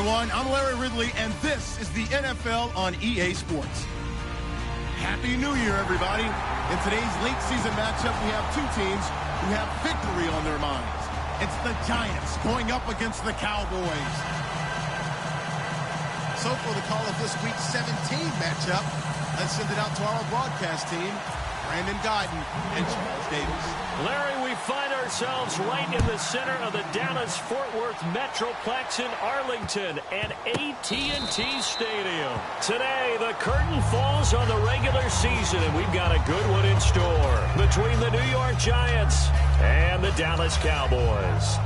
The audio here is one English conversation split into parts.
everyone. I'm Larry Ridley, and this is the NFL on EA Sports. Happy New Year, everybody. In today's late season matchup, we have two teams who have victory on their minds. It's the Giants going up against the Cowboys. So for the call of this week's 17 matchup, let's send it out to our broadcast team, Brandon Guyton and Charles Davis. Larry, we find ourselves right in the center of the Dallas-Fort Worth Metroplex in Arlington and AT&T Stadium. Today, the curtain falls on the regular season, and we've got a good one in store between the New York Giants and the Dallas Cowboys.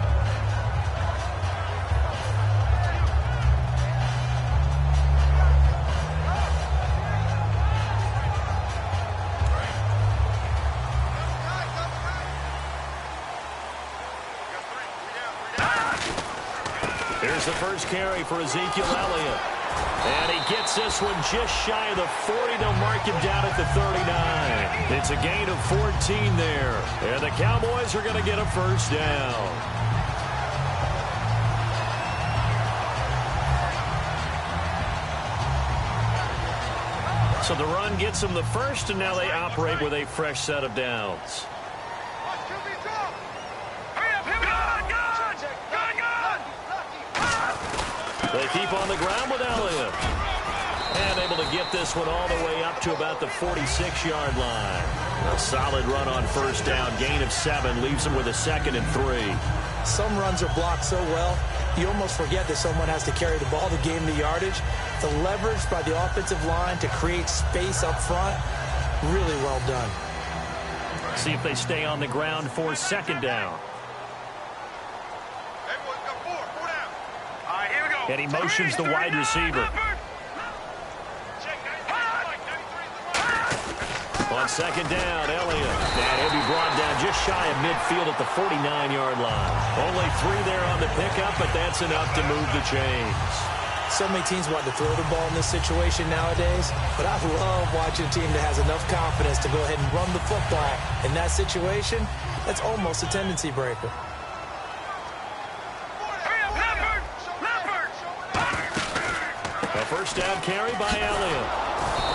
Here's the first carry for Ezekiel Elliott. And he gets this one just shy of the 40. They'll mark him down at the 39. It's a gain of 14 there. And the Cowboys are going to get a first down. So the run gets them the first, and now they operate with a fresh set of downs. They keep on the ground with Elliott. And able to get this one all the way up to about the 46-yard line. A solid run on first down. Gain of 7 leaves them with a 2nd and 3. Some runs are blocked so well, you almost forget that someone has to carry the ball to gain the yardage. The leverage by the offensive line to create space up front, really well done. See if they stay on the ground for 2nd down. And he motions the wide receiver. On 2nd down, Elliott. And he'll be brought down just shy of midfield at the 49-yard line. Only 3 there on the pickup, but that's enough to move the chains. So many teams want to throw the ball in this situation nowadays, but I love watching a team that has enough confidence to go ahead and run the football. In that situation, that's almost a tendency breaker. A first down carry by Elliott.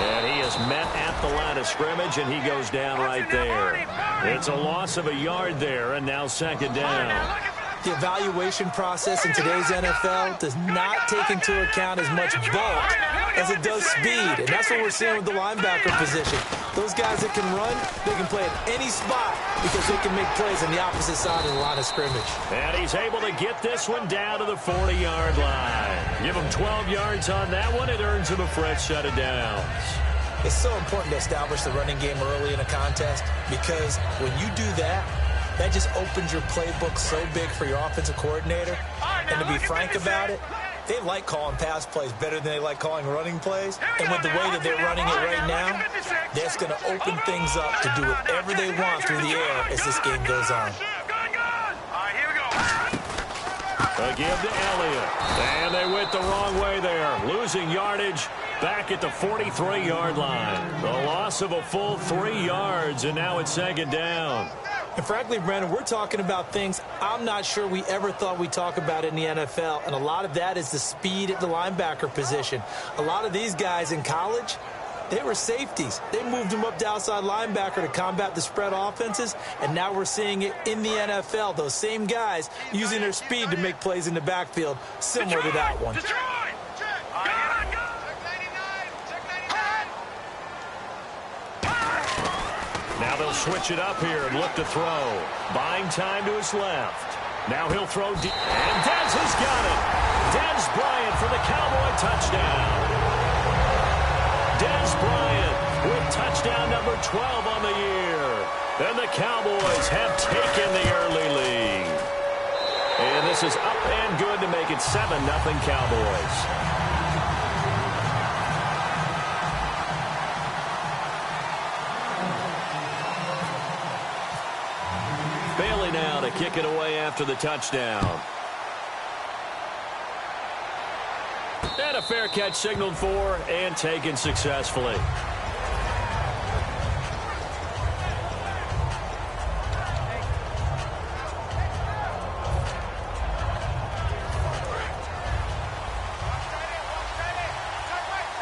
And he is met at the line of scrimmage, and he goes down right there. It's a loss of a yard there, and now 2nd down. The evaluation process in today's NFL does not take into account as much bulk as it does speed, and that's what we're seeing with the linebacker position. Those guys that can run, they can play at any spot because they can make plays on the opposite side of the line of scrimmage. And he's able to get this one down to the 40-yard line. Give him 12 yards on that one. It earns him a fresh set of downs. It's so important to establish the running game early in a contest because when you do that, that just opens your playbook so big for your offensive coordinator. And to be frank about it, they like calling pass plays better than they like calling running plays. And with the way that they're running it right now, that's going to open things up to do whatever they want through the air as this game goes on. A give to Elliott. And they went the wrong way there. Losing yardage back at the 43-yard line. The loss of a full 3 yards, and now it's 2nd down. And frankly, Brandon, we're talking about things I'm not sure we ever thought we'd talk about in the NFL. And a lot of that is the speed at the linebacker position. A lot of these guys in college, they were safeties. They moved them up to outside linebacker to combat the spread offenses. And now we're seeing it in the NFL. Those same guys using their speed to make plays in the backfield, similar to that one. Now they'll switch it up here and look to throw. Buying time to his left. Now he'll throw deep. And Dez has got it. Dez Bryant for the Cowboy touchdown. Dez Bryant with touchdown number 12 on the year. And the Cowboys have taken the early lead. And this is up and good to make it 7-0 Cowboys. Bailey now to kick it away after the touchdown. And a fair catch signaled for and taken successfully.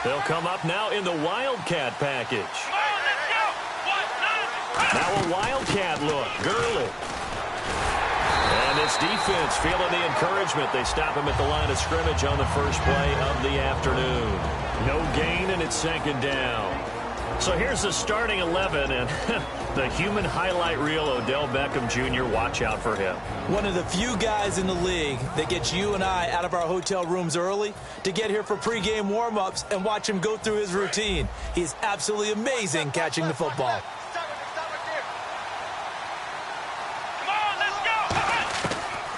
They'll come up now in the Wildcat package. Now a Wildcat look. Gurley. And this defense feeling the encouragement. They stop him at the line of scrimmage on the first play of the afternoon. No gain, and it's second down. So here's the starting 11, and the human highlight reel, Odell Beckham Jr., watch out for him. One of the few guys in the league that gets you and I out of our hotel rooms early to get here for pregame warm-ups and watch him go through his routine. He's absolutely amazing catching the football.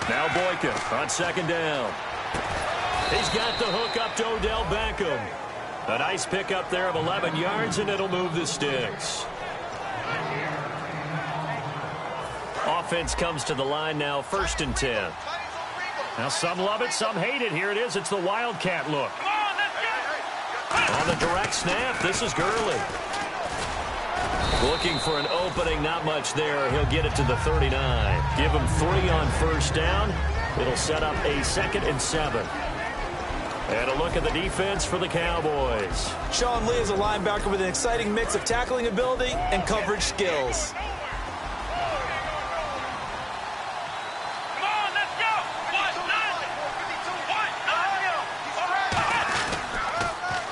Now Boykin on second down. He's got the hook up to Odell Beckham. A nice pickup there of 11 yards, and it'll move the sticks. Offense comes to the line now, 1st and 10. Now some love it, some hate it. Here it is. It's the Wildcat look. On the direct snap, this is Gurley. Looking for an opening, not much there. He'll get it to the 39. Give him 3 on first down. It'll set up a 2nd and 7. And a look at the defense for the Cowboys. Sean Lee is a linebacker with an exciting mix of tackling ability and coverage skills.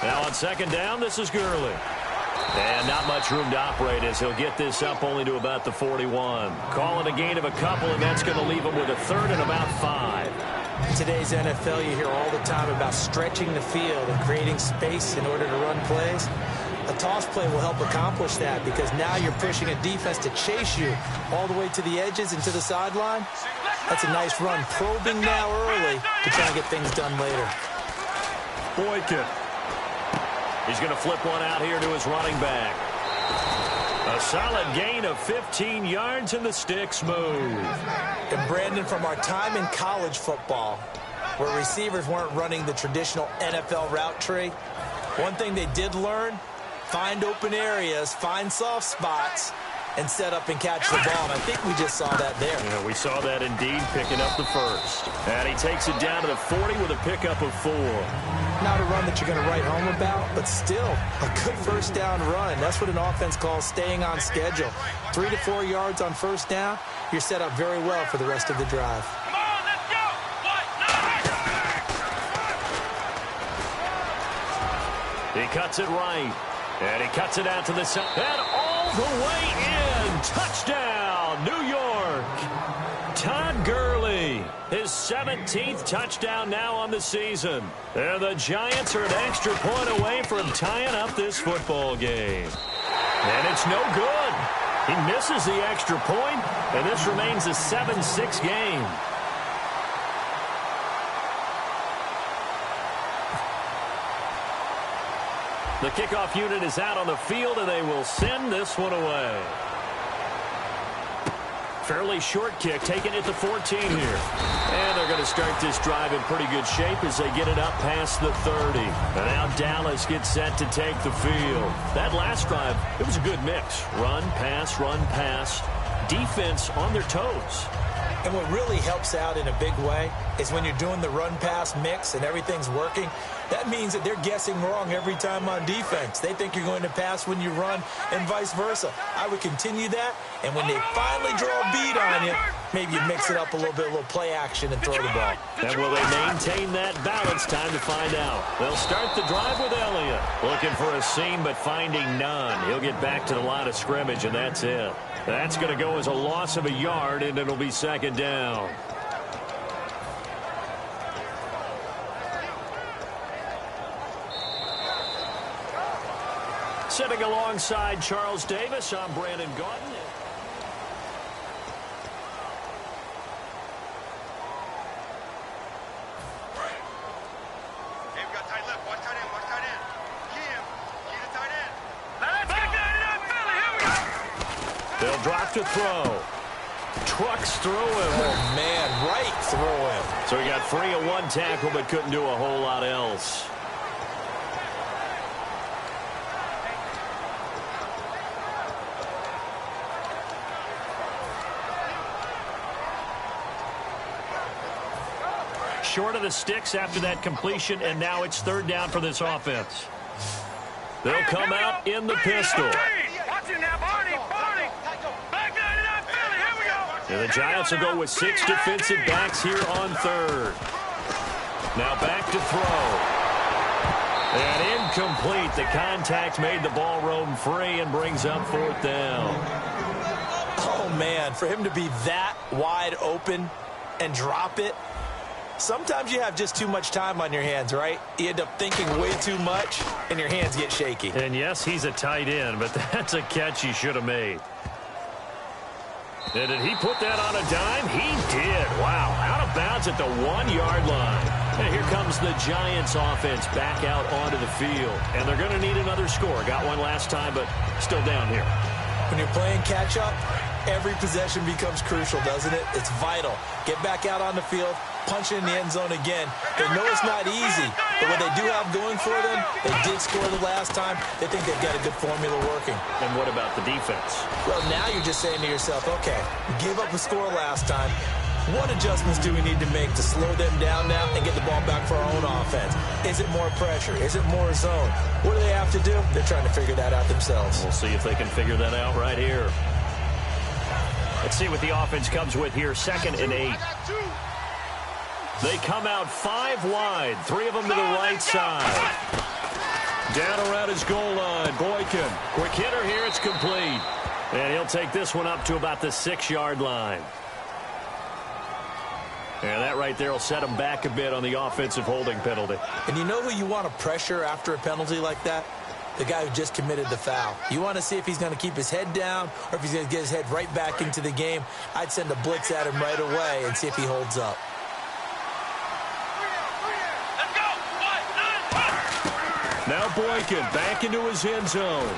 Now on second down, this is Gurley. And not much room to operate as he'll get this up only to about the 41. Call it a gain of a couple, and that's going to leave him with a 3rd and about 5. In today's NFL, you hear all the time about stretching the field and creating space in order to run plays. A toss play will help accomplish that because now you're pushing a defense to chase you all the way to the edges and to the sideline. That's a nice run, probing now early to try and get things done later. Boykin. He's going to flip one out here to his running back. A solid gain of 15 yards, and the sticks move. And Brandon, from our time in college football, where receivers weren't running the traditional NFL route tree, one thing they did learn, find open areas, find soft spots, and set up and catch the ball. And I think we just saw that there. Yeah, we saw that indeed, picking up the 1st. And he takes it down to the 40 with a pickup of 4. Not a run that you're going to write home about, but still a good first down run. That's what an offense calls staying on schedule. 3 to 4 yards on first down, you're set up very well for the rest of the drive. Come on, let's go! He cuts it right, and he cuts it out to the side, and all the way in. Touchdown, New York. Todd Gurley, his 17th touchdown now on the season. And the Giants are an extra point away from tying up this football game. And it's no good. He misses the extra point, and this remains a 7-6 game. The kickoff unit is out on the field, and they will send this one away. Fairly short kick, taken at the 14 here. And they're going to start this drive in pretty good shape as they get it up past the 30. And now Dallas gets set to take the field. That last drive, it was a good mix. Run, pass, defense on their toes. And what really helps out in a big way is when you're doing the run-pass mix and everything's working, that means that they're guessing wrong every time on defense. They think you're going to pass when you run and vice versa. I would continue that, and when they finally draw a beat on you, maybe you mix it up a little bit, a little play action and throw the ball. And will they maintain that balance? Time to find out. They'll start the drive with Elliott. Looking for a seam, but finding none. He'll get back to the line of scrimmage, and that's it. That's going to go as a loss of a yard, and it'll be second down. Sitting alongside Charles Davis, I'm Brandon Gaudin. They'll drop to throw. Trucks through him. Oh, man, right through him. So he got free of one tackle, but couldn't do a whole lot else. Short of the sticks after that completion, and now it's third down for this offense. They'll come out in the pistol. And the Giants will go with 6 defensive backs here on third. Now back to throw. And incomplete. The contact made the ball roam free and brings up 4th down. Oh, man, for him to be that wide open and drop it. Sometimes you have just too much time on your hands, right? You end up thinking way too much, and your hands get shaky. And, yes, he's a tight end, but that's a catch he should have made. And did he put that on a dime? He did. Wow, out of bounds at the 1-yard line. And here comes the Giants offense back out onto the field. And they're going to need another score. Got one last time, but still down here. When you're playing catch-up, every possession becomes crucial, doesn't it? It's vital. Get back out on the field, punch it in the end zone again. They know it's not easy, but what they do have going for them, they did score the last time. They think they've got a good formula working. And what about the defense? Well, now you're just saying to yourself, okay, gave up a score last time. What adjustments do we need to make to slow them down now and get the ball back for our own offense? Is it more pressure? Is it more zone? What do they have to do? They're trying to figure that out themselves. We'll see if they can figure that out right here. Let's see what the offense comes with here. 2nd and 8. They come out 5 wide. 3 of them to the right side. Down around his goal line. Boykin. Quick hitter here. It's complete. And he'll take this one up to about the 6-yard line. And that right there will set him back a bit on the offensive holding penalty. And you know who you want to pressure after a penalty like that? The guy who just committed the foul. You want to see if he's going to keep his head down or if he's going to get his head right back into the game. I'd send a blitz at him right away and see if he holds up. Now Boykin back into his end zone.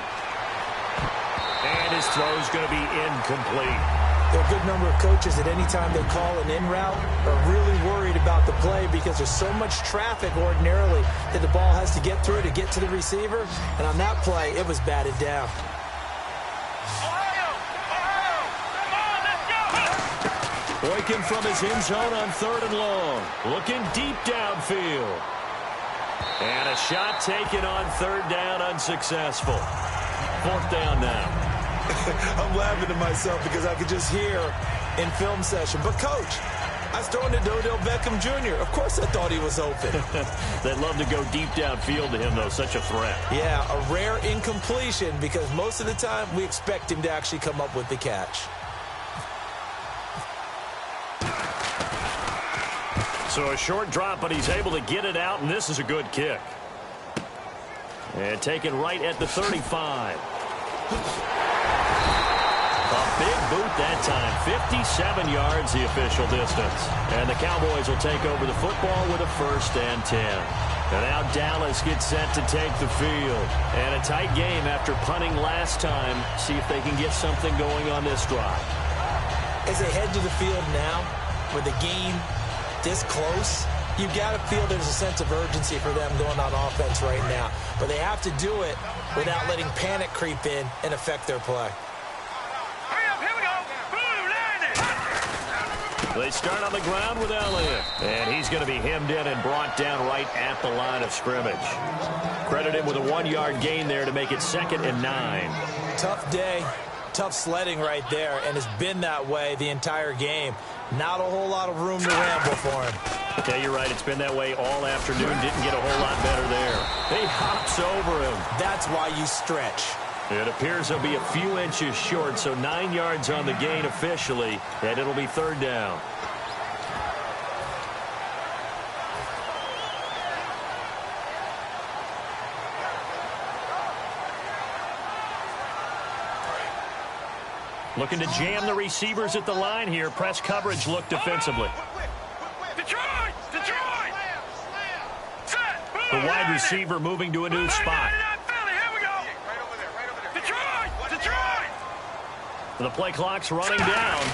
And his throw's going to be incomplete. There are a good number of coaches at any time they call an in route are really worried about the play because there's so much traffic ordinarily that the ball has to get through to get to the receiver. And on that play, it was batted down. Boykin from his end zone on 3rd and long. Looking deep downfield. And a shot taken on 3rd down, unsuccessful. 4th down now. I'm laughing to myself because I could just hear in film session. But, Coach, I was throwing to Odell Beckham Jr. Of course I thought he was open. They'd love to go deep downfield to him, though. Such a threat. Yeah, a rare incompletion because most of the time we expect him to actually come up with the catch. So a short drop, but he's able to get it out, and this is a good kick. And taken right at the 35. A big boot that time. 57 yards the official distance. And the Cowboys will take over the football with a 1st and 10. And now Dallas gets set to take the field. And a tight game after punting last time. See if they can get something going on this drive. As they head to the field now, with the game this close, you've got to feel there's a sense of urgency for them going on offense right now. But they have to do it without letting panic creep in and affect their play. They start on the ground with Elliott. And he's going to be hemmed in and brought down right at the line of scrimmage. Credit him with a 1-yard gain there to make it 2nd and 9. Tough day, tough sledding right there, and it's been that way the entire game. Not a whole lot of room to ramble for him. Yeah, you're right. It's been that way all afternoon. Didn't get a whole lot better there. He hops over him. That's why you stretch. It appears he'll be a few inches short, so 9 yards on the gain officially, and it'll be 3rd down. Looking to jam the receivers at the line here. Press coverage look defensively. The wide receiver moving to a new spot. The play clock's running down.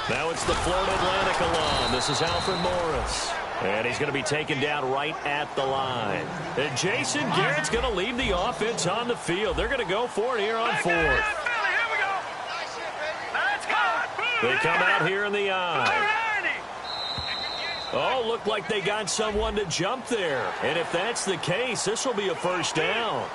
Now it's the Florida Atlantic alum. This is Alfred Morris. And he's going to be taken down right at the line. And Jason Garrett's going to leave the offense on the field. They're going to go for it here on 4th. They come out here in the eye. Oh, looked like they got someone to jump there. And if that's the case, this will be a 1st down.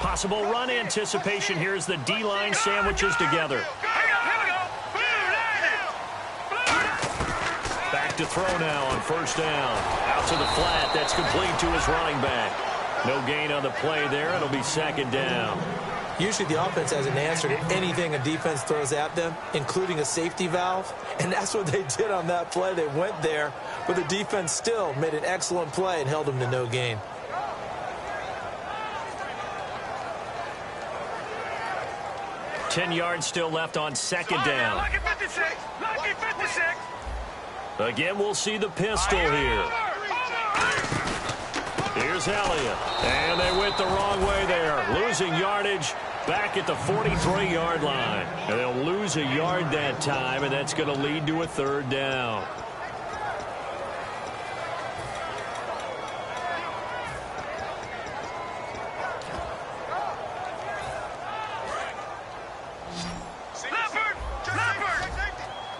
Possible run anticipation here as the D-line sandwiches together. Back to throw now on first down. Out to the flat. That's complete to his running back. No gain on the play there. It'll be second down. Usually the offense has an answer to anything a defense throws at them, including a safety valve. And that's what they did on that play. They went there, but the defense still made an excellent play and held them to no gain. Ten yards still left on second down. Lucky 56. Lucky 56. Again, we'll see the pistol here. Here's Elliott. And they went the wrong way there. Losing yardage back at the 43-yard line. And they'll lose a yard that time, and that's going to lead to a third down.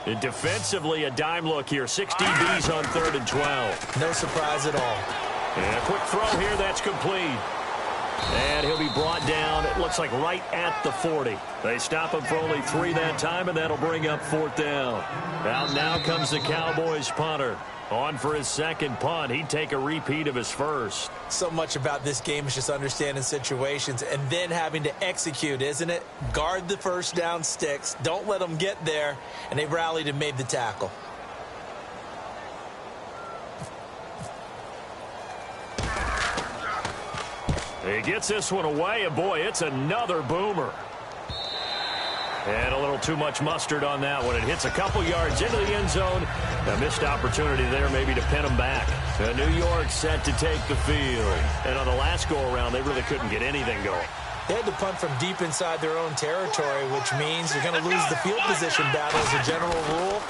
And defensively, a dime look here. 6 DBs on 3rd and 12. No surprise at all. And a quick throw here. That's complete. And he'll be brought down, it looks like, right at the 40. They stop him for only 3 that time, and that'll bring up 4th down. Out now comes the Cowboys punter. On for his second punt. He'd take a repeat of his first. So much about this game is just understanding situations and then having to execute, isn't it? Guard the first down sticks. Don't let them get there. And they rallied and made the tackle. He gets this one away, and boy, it's another boomer. And a little too much mustard on that one. It hits a couple yards into the end zone. A missed opportunity there maybe to pin him back. New York set to take the field. And on the last go-around, they really couldn't get anything going. They had to punt from deep inside their own territory, which means you're going to lose the field position battle as a general rule.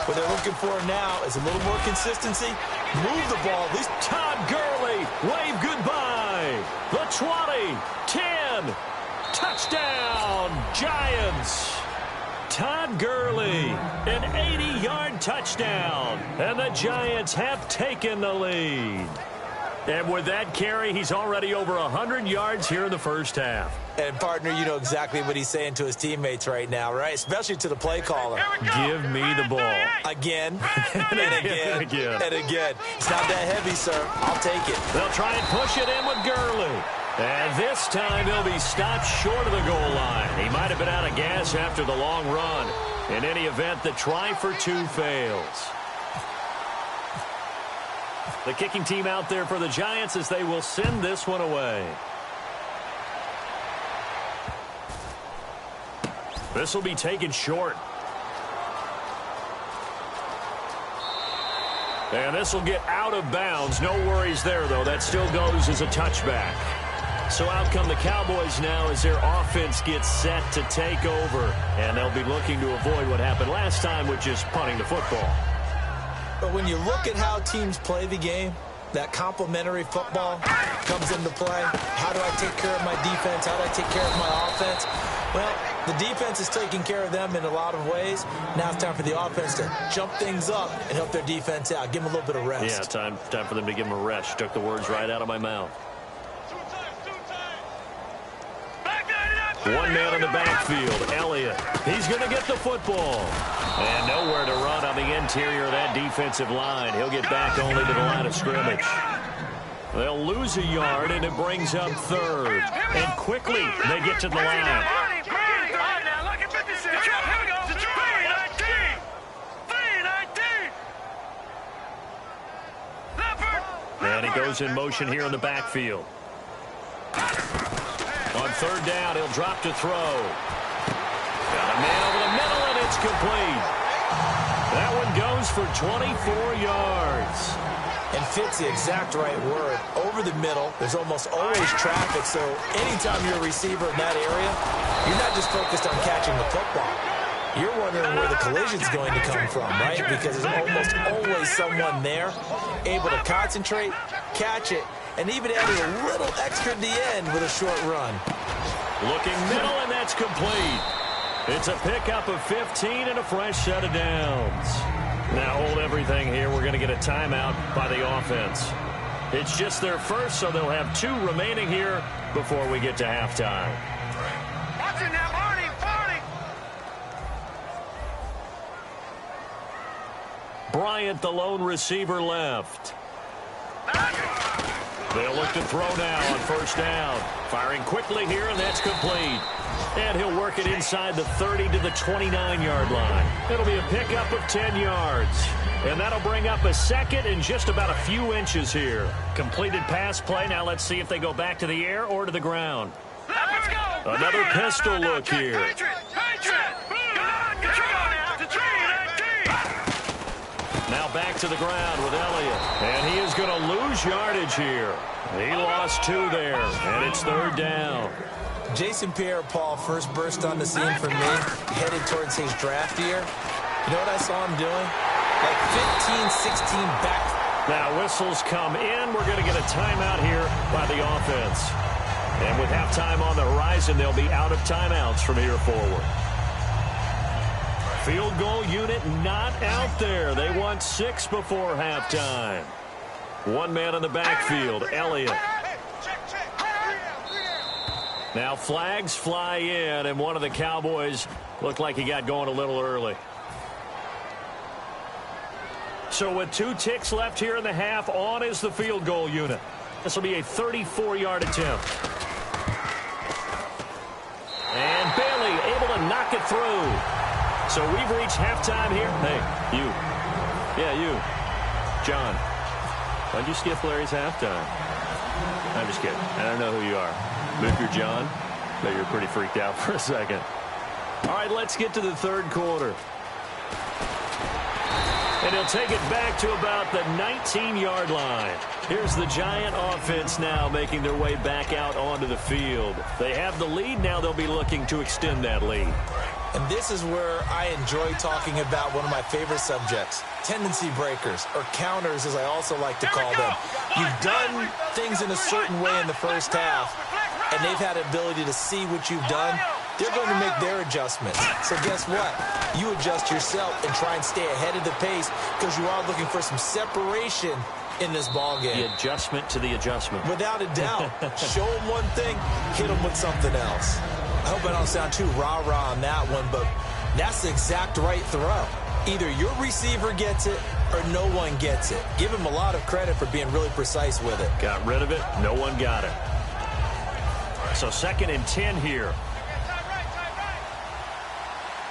What they're looking for now is a little more consistency. Move the ball. At least Todd Gurley, wave goodbye. The 20, 10. Touchdown, Giants. Todd Gurley, an 80-yard touchdown. And the Giants have taken the lead. And with that carry, he's already over 100 yards here in the first half. And, partner, you know exactly what he's saying to his teammates right now, right? Especially to the play caller. Give me the ball. Again, and again, and again. It's not that heavy, sir. I'll take it. They'll try and push it in with Gurley. And this time he'll be stopped short of the goal line. He might have been out of gas after the long run. In any event, the try for 2 fails. The kicking team out there for the Giants as they will send this one away. This will be taken short. And this will get out of bounds. No worries there, though. That still goes as a touchback. So out come the Cowboys now as their offense gets set to take over. And they'll be looking to avoid what happened last time, which is punting the football. But when you look at how teams play the game, that complementary football comes into play. How do I take care of my defense? How do I take care of my offense? Well, the defense is taking care of them in a lot of ways. Now it's time for the offense to jump things up and help their defense out. Give them a little bit of rest. Yeah, time for them to give them a rest. Took the words right out of my mouth. One man in the backfield, Elliott. He's going to get the football. And nowhere to run on the interior of that defensive line. He'll get back only to the line of scrimmage. They'll lose a yard, and it brings up 3rd. And quickly, they get to the line. And he goes in motion here in the backfield. On 3rd down, he'll drop to throw. Got a man over the middle, and it's complete. That one goes for 24 yards. And fits the exact right word. Over the middle, there's almost always traffic, so anytime you're a receiver in that area, you're not just focused on catching the football. You're wondering where the collision's going to come from, right? Because there's almost always someone there able to concentrate, catch it, and even added a little extra at the end with a short run. Looking middle, and that's complete. It's a pickup of 15 and a fresh set of downs. Now hold everything here. We're going to get a timeout by the offense. It's just their first, so they'll have 2 remaining here before we get to halftime. Watch it now, Barney. Bryant, the lone receiver, left. They'll look to throw now on first down. Firing quickly here, and that's complete. And he'll work it inside the 30 to the 29-yard line. It'll be a pickup of 10 yards. And that'll bring up a second and just about a few inches here. Completed pass play. Now let's see if they go back to the air or to the ground. Let's go. Another pistol look here. Now back to the ground with Elliott. And he is going to lose yardage here. He lost 2 there, and it's third down. Jason Pierre-Paul first burst on the scene for me, headed towards his draft year. You know what I saw him doing? Like 15, 16 back. Now whistles come in. We're going to get a timeout here by the offense. And with halftime on the horizon, they'll be out of timeouts from here forward. Field goal unit not out there. They want 6 before halftime. One man in the backfield, Elliott. Now flags fly in, and one of the Cowboys looked like he got going a little early. So with 2 ticks left here in the half, on is the field goal unit. This will be a 34-yard attempt. And Bailey able to knock it through. So we've reached halftime here. Hey, you. Yeah, you. John. Why'd you skip Larry's halftime? I'm just kidding. I don't know who you are. But if you're John, but you're pretty freaked out for a second. All right, let's get to the third quarter. And he'll take it back to about the 19-yard line. Here's the Giant offense now making their way back out onto the field. They have the lead. Now they'll be looking to extend that lead. And this is where I enjoy talking about one of my favorite subjects, tendency breakers, or counters as I also like to call them. You've done things in a certain way in the first half, and they've had the ability to see what you've done. They're going to make their adjustments. So guess what? You adjust yourself and try and stay ahead of the pace because you are looking for some separation in this ball game. The adjustment to the adjustment. Without a doubt. Show them one thing, hit them with something else. I hope I don't sound too rah-rah on that one, but that's the exact right throw. Either your receiver gets it or no one gets it. Give him a lot of credit for being really precise with it. Got rid of it. No one got it. So 2nd and 10 here.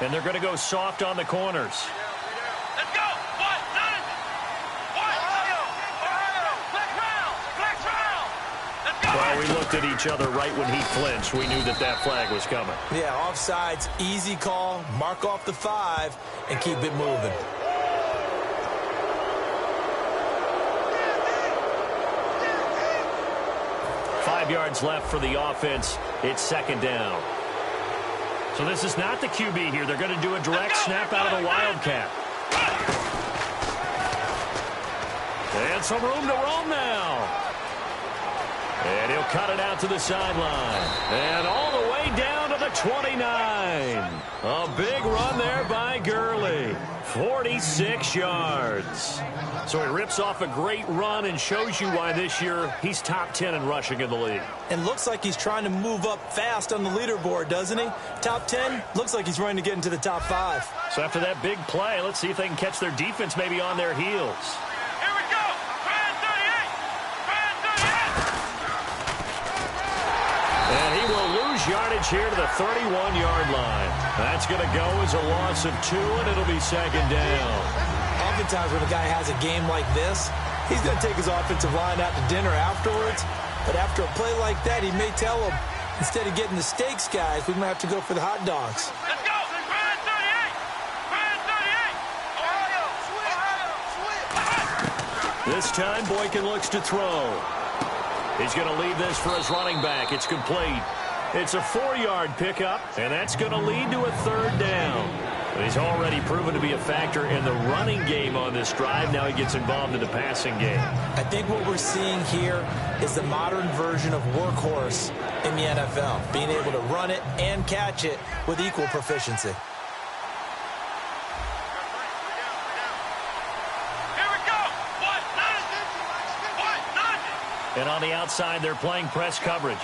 And they're going to go soft on the corners. Let's go. Well, we looked at each other right when he flinched. We knew that that flag was coming. Yeah, offsides, easy call. Mark off the 5 and keep it moving. Five yards left for the offense. It's 2nd down. So this is not the QB here. They're going to do a direct snap out of the Wildcat. And some room to roam now. And he'll cut it out to the sideline. And all the way down to the 29. A big run there by Gurley. 46 yards. So he rips off a great run and shows you why this year he's top 10 in rushing in the league. And looks like he's trying to move up fast on the leaderboard, doesn't he? Top 10, looks like he's running to get into the top 5. So after that big play, let's see if they can catch their defense maybe on their heels. Here we go. And he will lose yardage here to the 31-yard line. That's going to go as a loss of 2, and it'll be 2nd down. Oftentimes when a guy has a game like this, he's going to take his offensive line out to dinner afterwards. But after a play like that, he may tell them, instead of getting the steaks, guys, we might have to go for the hot dogs. Let's go. This time, Boykin looks to throw. He's going to leave this for his running back. It's complete. It's a 4-yard pickup, and that's going to lead to a 3rd down. But he's already proven to be a factor in the running game on this drive. Now he gets involved in the passing game. I think what we're seeing here is the modern version of workhorse in the NFL, being able to run it and catch it with equal proficiency. And on the outside, they're playing press coverage.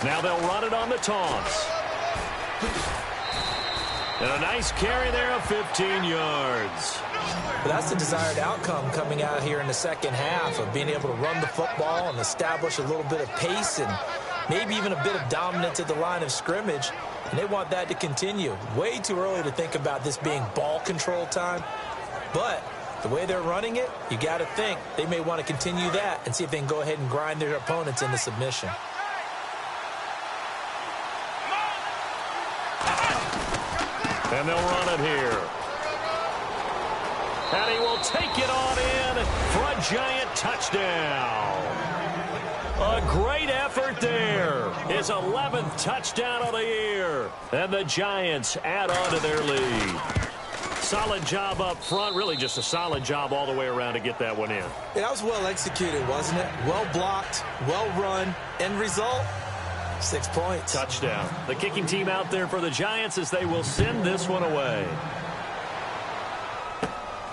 Now they'll run it on the taunts. And a nice carry there of 15 yards. But that's the desired outcome coming out here in the second half of being able to run the football and establish a little bit of pace and maybe even a bit of dominance at the line of scrimmage. And they want that to continue. Way too early to think about this being ball control time. But the way they're running it, you got to think they may want to continue that and see if they can go ahead and grind their opponents into submission. And they'll run it here. And he will take it on in for a giant touchdown. A great effort there. His 11th touchdown of the year. And the Giants add on to their lead. Solid job up front. Really just a solid job all the way around to get that one in. Yeah, that was well executed, wasn't it? Well blocked, well run. End result, 6 points. Touchdown. The kicking team out there for the Giants as they will send this one away.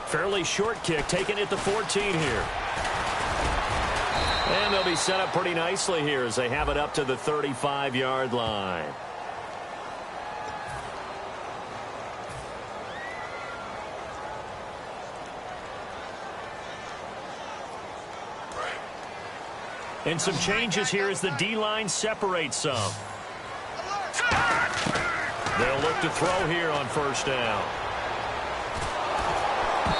Fairly short kick, taken at the 14 here. And they'll be set up pretty nicely here as they have it up to the 35-yard line. And some changes here as the D-line separates some. They'll look to throw here on first down.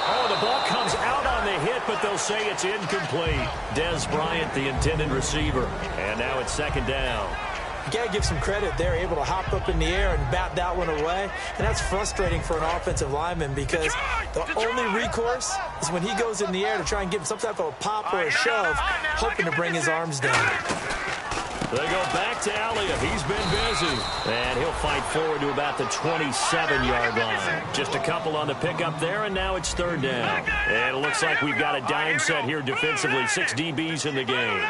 Oh, the ball comes out on the hit, but they'll say it's incomplete. Dez Bryant, the intended receiver. And now it's second down. You got to give some credit. They're able to hop up in the air and bat that one away. And that's frustrating for an offensive lineman because the only recourse is when he goes in the air to try and give some type of a pop or a shove, hoping to bring his arms down. They go back to Elliott. He's been busy. And he'll fight forward to about the 27-yard line. Just a couple on the pickup there, and now it's third down. And it looks like we've got a dime set here defensively. 6 DBs in the game.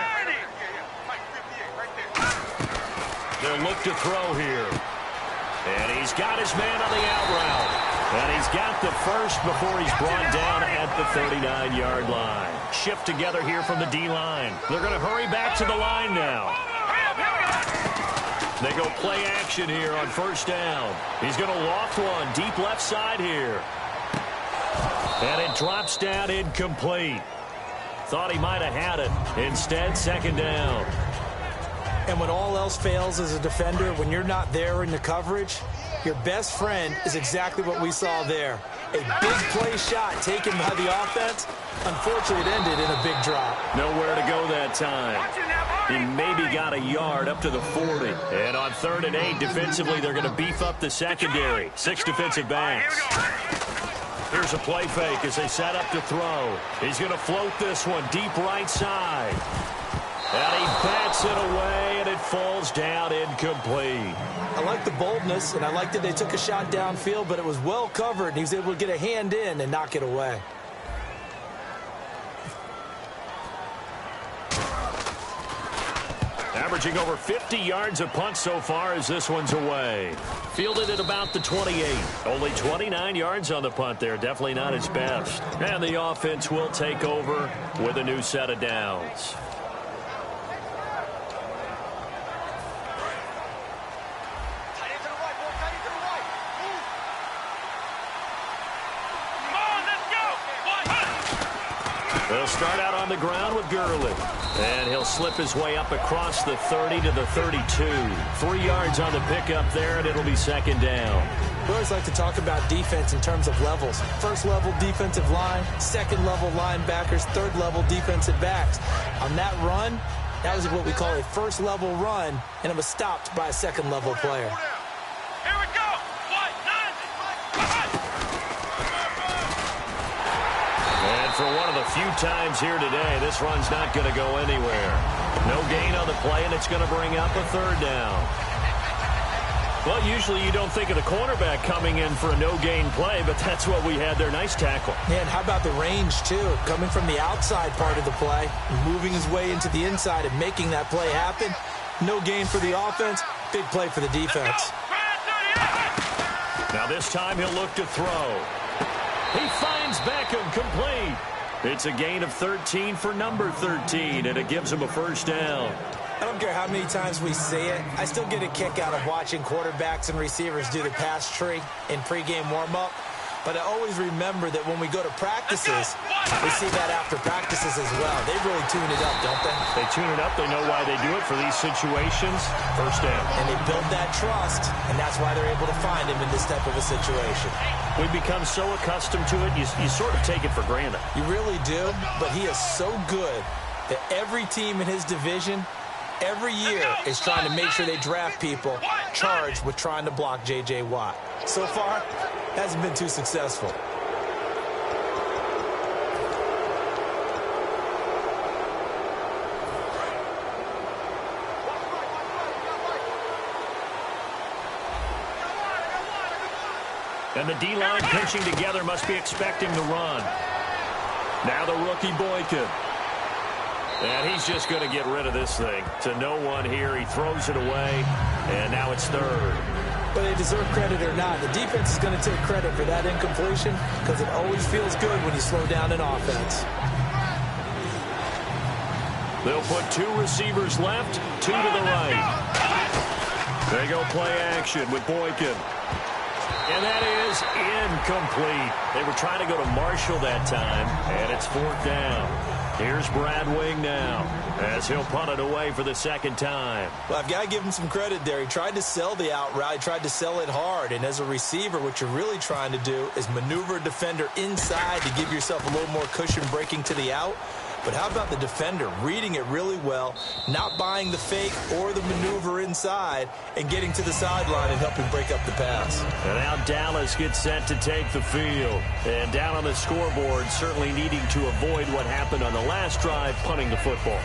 They'll look to throw here. And he's got his man on the out route. And he's got the first before he's brought down at the 39-yard line. Shift together here from the D-line. They're going to hurry back to the line now. They go play action here on first down. He's going to loft one deep left side here. And it drops down incomplete. Thought he might have had it. Instead, second down. And when all else fails as a defender, when you're not there in the coverage, your best friend is exactly what we saw there. A big play shot taken by the offense. Unfortunately, it ended in a big drop. Nowhere to go that time. He maybe got a yard up to the 40. And on 3rd and 8, defensively, they're going to beef up the secondary. 6 defensive backs. Here's a play fake as they set up to throw. He's going to float this one deep right side. And he bats it away, and it falls down incomplete. I like the boldness, and I like that they took a shot downfield, but it was well covered, and he was able to get a hand in and knock it away. Averaging over 50 yards a punt so far as this one's away. Fielded at about the 28. Only 29 yards on the punt there. Definitely not his best. And the offense will take over with a new set of downs. They'll start out on the ground with Gurley. And he'll slip his way up across the 30 to the 32. 3 yards on the pickup there, and it'll be second down. We always like to talk about defense in terms of levels. First level defensive line, second level linebackers, third level defensive backs. On that run, that was what we call a first level run, and it was stopped by a second level player. Here we go. 1, 9, And for one of the few times here today, this run's not going to go anywhere. No gain on the play, and it's going to bring up a third down. Well, usually you don't think of the cornerback coming in for a no-gain play, but that's what we had there. Nice tackle. Yeah, and how about the range, too? Coming from the outside part of the play, moving his way into the inside and making that play happen. No gain for the offense, big play for the defense. Now this time he'll look to throw. He finds Beckham complete. It's a gain of 13 for number 13, and it gives him a first down. I don't care how many times we see it. I still get a kick out of watching quarterbacks and receivers do the pass tree in pregame warm-up. But I always remember that when we go to practices, we see that after practices as well. They really tune it up, don't they? They tune it up. They know why they do it for these situations. First down. And they build that trust, and that's why they're able to find him in this type of a situation. We've become so accustomed to it, you sort of take it for granted. You really do, but he is so good that every team in his division, every year, is trying to make sure they draft people charged with trying to block J.J. Watt. So far, hasn't been too successful. And the D-line pinching together must be expecting the run. Now the rookie Boykin. And he's just going to get rid of this thing. To no one here. He throws it away. And now it's third. Whether they deserve credit or not, the defense is going to take credit for that incompletion because it always feels good when you slow down an offense. They'll put two receivers left, two to the right. They go play action with Boykin. And that is incomplete. They were trying to go to Marshall that time, and it's fourth down. Here's Brad Wing now as he'll punt it away for the second time. Well, I've got to give him some credit there. He tried to sell the out route. He tried to sell it hard. And as a receiver, what you're really trying to do is maneuver a defender inside to give yourself a little more cushion breaking to the out. But how about the defender reading it really well, not buying the fake or the maneuver inside, and getting to the sideline and helping break up the pass. And now Dallas gets set to take the field. And down on the scoreboard, certainly needing to avoid what happened on the last drive, punting the football.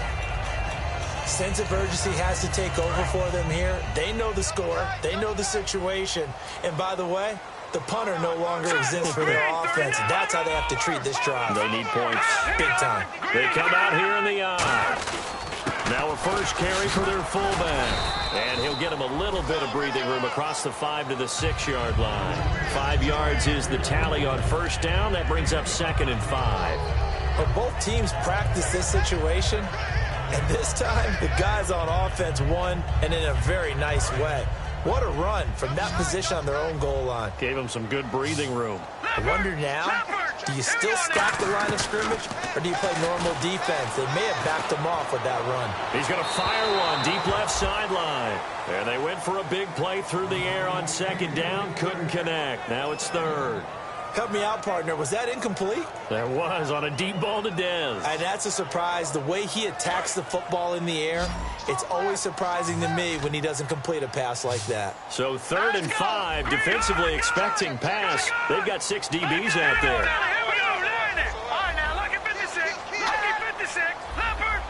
Sense of urgency has to take over for them here. They know the score. They know the situation. And by the way, the punter no longer exists for their offense. That's how they have to treat this drive. They need points. Big time. They come out here in the eye. Now a first carry for their fullback. And he'll get him a little bit of breathing room across the 5 to the 6-yard line. 5 yards is the tally on first down. That brings up 2nd and 5. But both teams practice this situation. And this time, the guys on offense won, and in a very nice way. What a run from that position on their own goal line. Gave him some good breathing room. I wonder now, do you still stack the line of scrimmage, or do you play normal defense? They may have backed him off with that run. He's going to fire one deep left sideline. And they went for a big play through the air on second down. Couldn't connect. Now it's third. Help me out, partner. Was that incomplete? That was on a deep ball to Dez. And that's a surprise. The way he attacks the football in the air, it's always surprising to me when he doesn't complete a pass like that. So 3rd and 5, defensively expecting pass. They've got 6 DBs out there. Here we go. All right, now, lucky 56. Lucky 56. Leopard.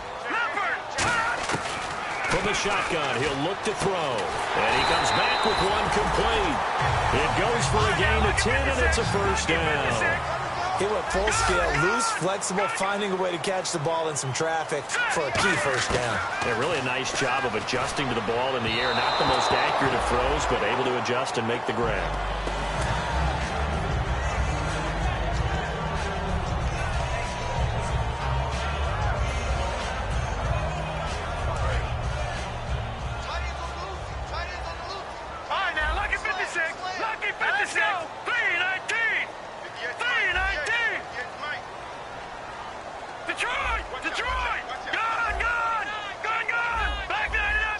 From the shotgun, he'll look to throw. And he comes back with one complete. It goes for a gain of 10, and it's a first down. He went full scale, loose, flexible, finding a way to catch the ball in some traffic for a key first down. Yeah, really a nice job of adjusting to the ball in the air. Not the most accurate of throws, but able to adjust and make the grab.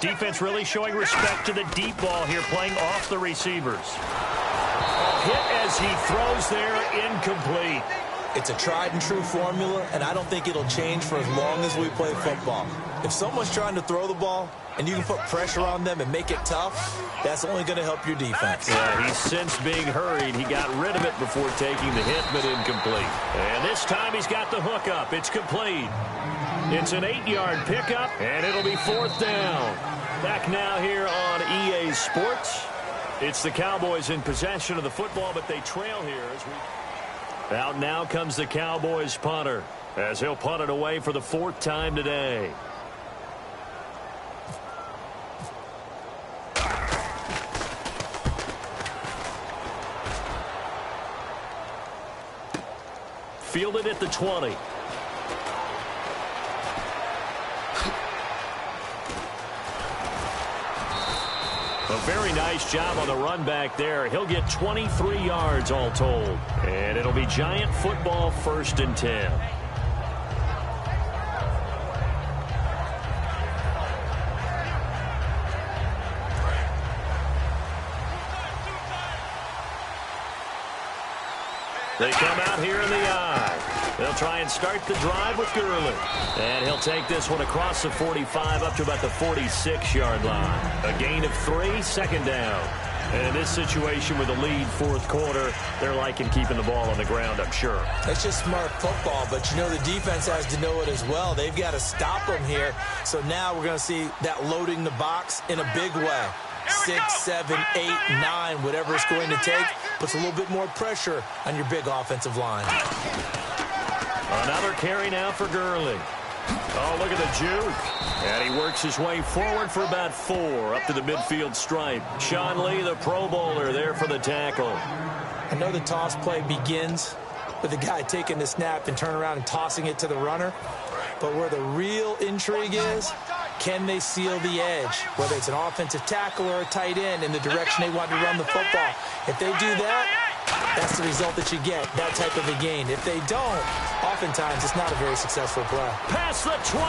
Defense really showing respect to the deep ball here, playing off the receivers. Hit as he throws there, incomplete. It's a tried and true formula, and I don't think it'll change for as long as we play football. If someone's trying to throw the ball and you can put pressure on them and make it tough, that's only going to help your defense. Yeah, he's since being hurried. He got rid of it before taking the hit, but incomplete. And this time he's got the hook up. It's complete. It's an 8-yard pickup, and it'll be 4th down. Back now here on EA Sports. It's the Cowboys in possession of the football, but they trail here. Out now comes the Cowboys punter, as he'll punt it away for the 4th time today. Fielded at the 20. A very nice job on the run back there. He'll get 23 yards all told. And it'll be Giant football, 1st and 10. They come out here in the eye. They'll try and start the drive with Gurley. And he'll take this one across the 45 up to about the 46-yard line. A gain of 3, 2nd down. And in this situation with a lead 4th quarter, they're liking keeping the ball on the ground, I'm sure. It's just smart football, but you know the defense has to know it as well. They've got to stop them here. So now we're going to see that loading the box in a big way. 6, 7, 8, 9, whatever it's going to take, puts a little bit more pressure on your big offensive line. Another carry now for Gurley. Oh, look at the juke. And he works his way forward for about 4 up to the midfield stripe. Sean Lee, the Pro Bowler, there for the tackle. I know the toss play begins with the guy taking the snap and turning around and tossing it to the runner. But where the real intrigue is, can they seal the edge, whether it's an offensive tackle or a tight end, in the direction they want to run the football? If they do that, that's the result that you get, that type of a gain. If they don't, oftentimes it's not a very successful play. Past the 20,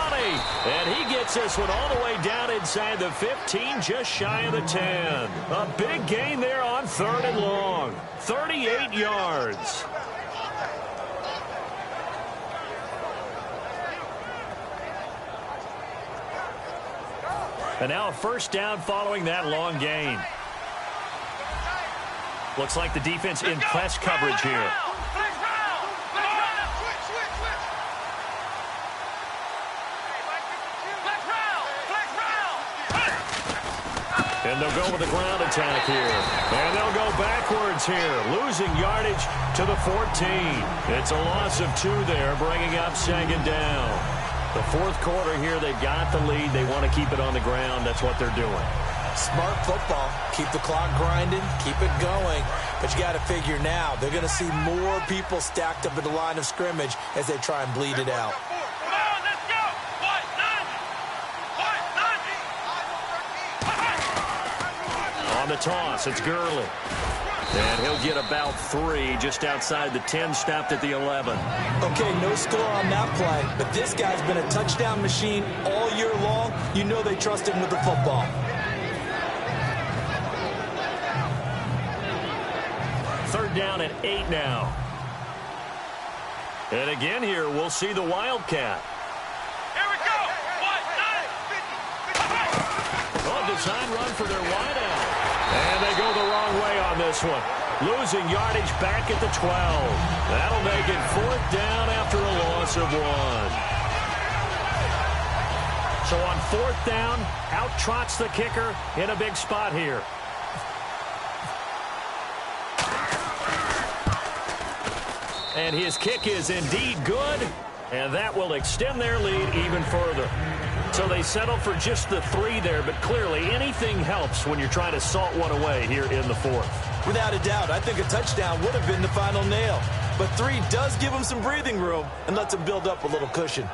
and he gets this one all the way down inside the 15, just shy of the 10. A big gain there on 3rd and long, 38 yards. And now a 1st down following that long gain. Looks like the defense in press coverage here. And they'll go with the ground attack here. And they'll go backwards here, losing yardage to the 14. It's a loss of 2 there, bringing up 2nd down. The 4th quarter here, they've got the lead. They want to keep it on the ground. That's what they're doing. Smart football. Keep the clock grinding. Keep it going. But you got to figure now, they're going to see more people stacked up at the line of scrimmage as they try and bleed it out. On the toss, it's Gurley. And he'll get about 3 just outside the 10, stopped at the 11. Okay, no score on that play, but this guy's been a touchdown machine all year long. You know they trust him with the football. 3rd down at 8 now. And again here, we'll see the Wildcat. Here we go. Design run for their wideout. And they go the wrong way on this one. Losing yardage back at the 12. That'll make it 4th down after a loss of 1. So on 4th down, out trots the kicker in a big spot here. And his kick is indeed good, and that will extend their lead even further. So they settle for just the 3 there, but clearly anything helps when you're trying to salt one away here in the 4th. Without a doubt, I think a touchdown would have been the final nail. But 3 does give them some breathing room and lets them build up a little cushion.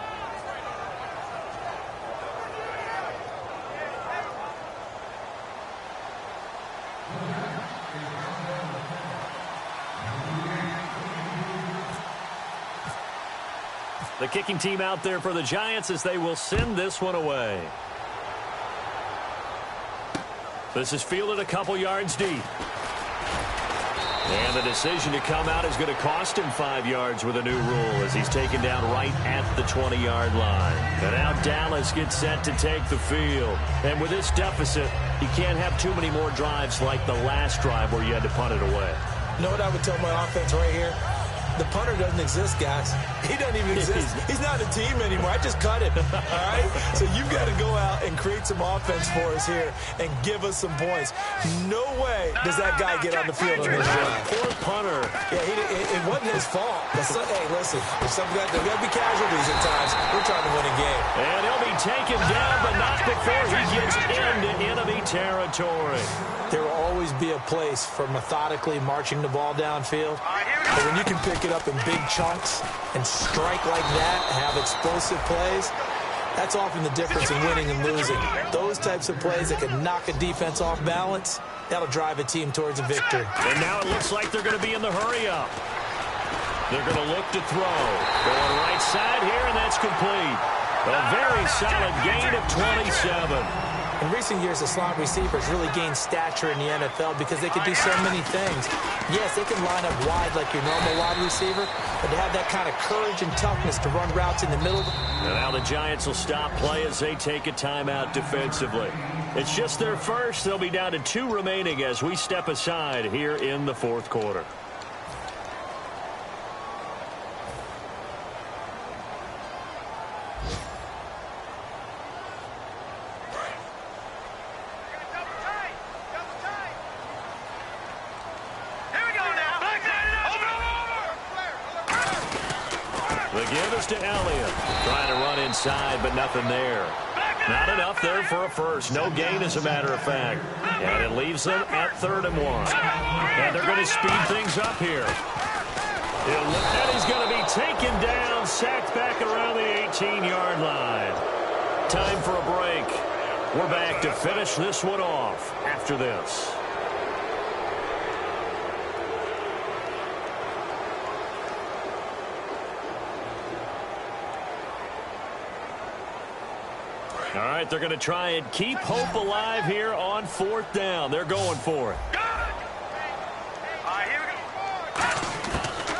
The kicking team out there for the Giants as they will send this one away. This is fielded a couple yards deep. And the decision to come out is going to cost him 5 yards with a new rule as he's taken down right at the 20-yard line. And now Dallas gets set to take the field. And with this deficit, you can't have too many more drives like the last drive where you had to punt it away. You know what I would tell my offense right here? The punter doesn't exist, guys. He doesn't even exist. He's not a team anymore. I just cut him, all right? So you've got to go out and create some offense for us here and give us some points. No way does that guy get on the field on this drive. Poor punter. Yeah, it wasn't his fault. Hey, listen, there's got to be casualties at times. We're trying to win a game. And he'll be taken down, but not before he gets into enemy territory. There will always be a place for methodically marching the ball downfield. But when you can pick it up in big chunks and strike like that, have explosive plays, That's often the difference in winning and losing. Those types of plays that can knock a defense off balance, that'll drive a team towards a victory. And now it looks like they're going to be in the hurry-up. They're going to look to throw. Going right side here, and that's complete. A very solid gain of 27. In recent years, the slot receivers really gained stature in the NFL because they can do so many things. Yes, they can line up wide like your normal wide receiver, but to have that kind of courage and toughness to run routes in the middle. And now the Giants will stop play as they take a timeout defensively. It's just their first. They'll be down to 2 remaining as we step aside here in the fourth quarter. The give is to Elliott. Trying to run inside, but nothing there. Not enough there for a first. No gain, as a matter of fact. And it leaves them at 3rd and 1. And they're going to speed things up here. And he's going to be taken down, sacked back around the 18-yard line. Time for a break. We're back to finish this one off after this. All right, they're going to try and keep hope alive here on 4th down. They're going for it.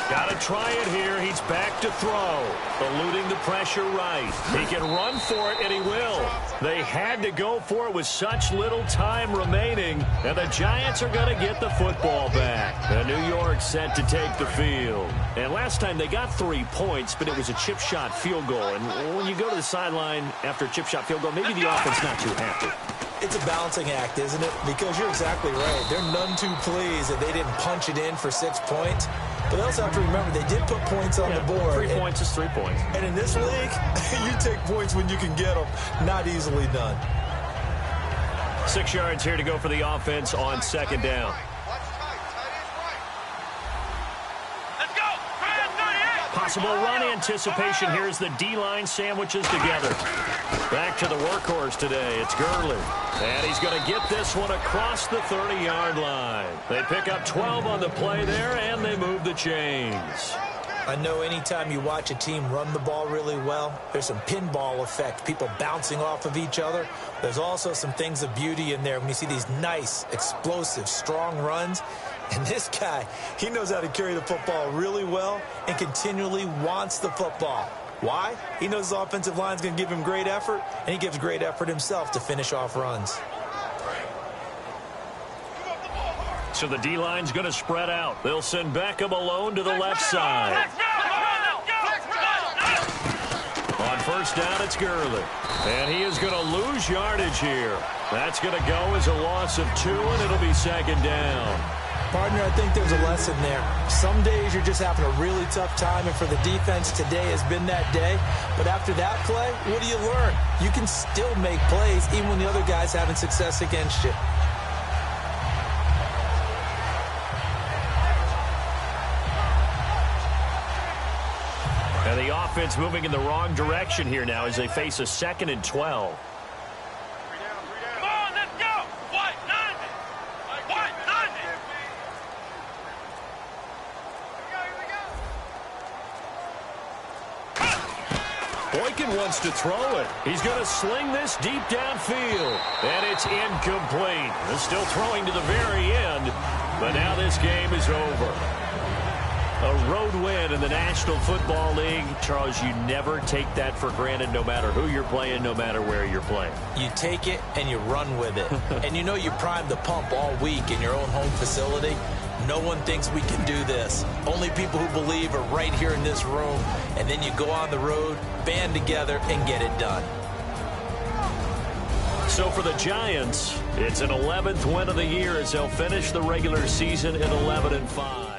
Got to try it here. He's back to throw. Eluding the pressure right. He can run for it, and he will. They had to go for it with such little time remaining, and the Giants are going to get the football back. And New York set to take the field. And last time they got 3 points, but it was a chip shot field goal. And when you go to the sideline after a chip shot field goal, maybe the offense not too happy. It's a balancing act, isn't it? Because you're exactly right. They're none too pleased that they didn't punch it in for 6 points. But they also have to remember they did put points on the board. 3 points is 3 points. And in this league, you take points when you can get them. Not easily done. 6 yards here to go for the offense on 2nd down. Possible run anticipation here as the D-line sandwiches together. Back to the workhorse today. It's Gurley. And he's going to get this one across the 30-yard line. They pick up 12 on the play there, and they move the chains. I know anytime you watch a team run the ball really well, there's some pinball effect, people bouncing off of each other. There's also some things of beauty in there when you see these nice, explosive, strong runs. And this guy, he knows how to carry the football really well and continually wants the football. Why? He knows his offensive line's going to give him great effort, and he gives great effort himself to finish off runs. So the D-line's going to spread out. They'll send Beckham alone to the left side. On 1st down, it's Gurley. And he is going to lose yardage here. That's going to go as a loss of 2, and it'll be 2nd down. Partner, I think there's a lesson there. Some days you're just having a really tough time, and for the defense, today has been that day. But after that play, what do you learn? You can still make plays even when the other guy's having success against you. And the offense moving in the wrong direction here now as they face a 2nd and 12. Boykin wants to throw it. He's going to sling this deep downfield. And it's incomplete. They're still throwing to the very end. But now this game is over. A road win in the National Football League. Charles, you never take that for granted no matter who you're playing, no matter where you're playing. You take it and you run with it. And you know you primed the pump all week in your own home facility. No one thinks we can do this. Only people who believe are right here in this room. And then you go on the road, band together, and get it done. So for the Giants, it's an 11th win of the year as they'll finish the regular season at 11-5.